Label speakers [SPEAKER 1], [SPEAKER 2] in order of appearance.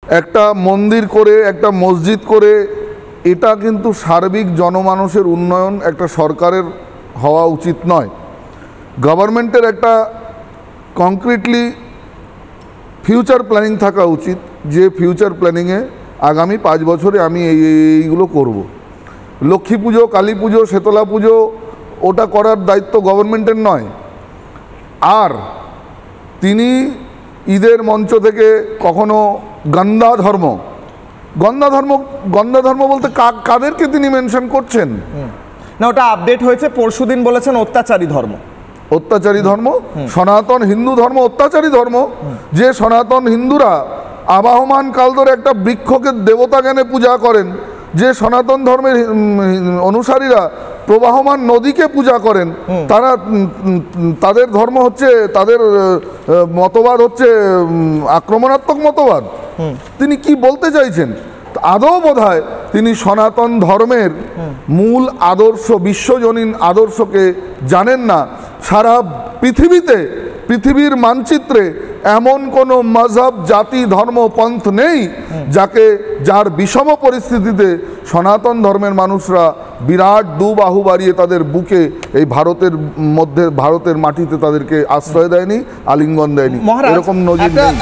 [SPEAKER 1] একটা মন্দির করে, একটা মসজিদ করে, এটা কিন্তু সার্বিক জনমানুষের উন্নয়ন একটা সরকারের হওয়া উচিত নয়। গভর্নমেন্টের একটা কংক্রিটলি ফিউচার প্ল্যানিং থাকা উচিত, যে ফিউচার প্ল্যানিংয়ে আগামী 5 বছরে আমি এইগুলো করব। লক্ষ্মী পুজো, কালী পুজো, শীতলা পুজো ওটা করার দায়িত্ব গভর্নমেন্টের নয়। আর তিনি ঈদের মঞ্চ থেকে কখনো গন্ধা ধর্ম বলতে কাদেরকে তিনি মেনশন করছেন?
[SPEAKER 2] না, ওটা আপডেট হয়েছে, পরশুদিন বলেছেন অত্যাচারী ধর্ম।
[SPEAKER 1] সনাতন হিন্দু ধর্ম অত্যাচারী ধর্ম, যে সনাতন হিন্দুরা আবাহমান কাল ধরে একটা বৃক্ষকে দেবতা জ্ঞানে পূজা করেন, যে সনাতন ধর্মের অনুসারীরা প্রবাহমান নদীকে পূজা করেন, তাদের ধর্ম হচ্ছে, তাদের মতবাদ হচ্ছে আক্রমণাত্মক মতবাদ। তিনি কি বলতে চাইছেন? আদৌ বোধহয় তিনি সনাতন ধর্মের মূল আদর্শ, বিশ্বজনীন আদর্শকে জানেন না। সারা পৃথিবীর মানচিত্রে এমন কোনো মজহব, জাতি, ধর্ম, পন্থ নেই যার বিষম পরিস্থিতিতে সনাতন ধর্মের মানুষরা বিরাট দুবাহু বাড়িয়ে তাদের বুকে এই ভারতের মাটিতে তাদেরকে আশ্রয় দেয়নি, আলিঙ্গন দেয়নি। এরকম নজির নেই।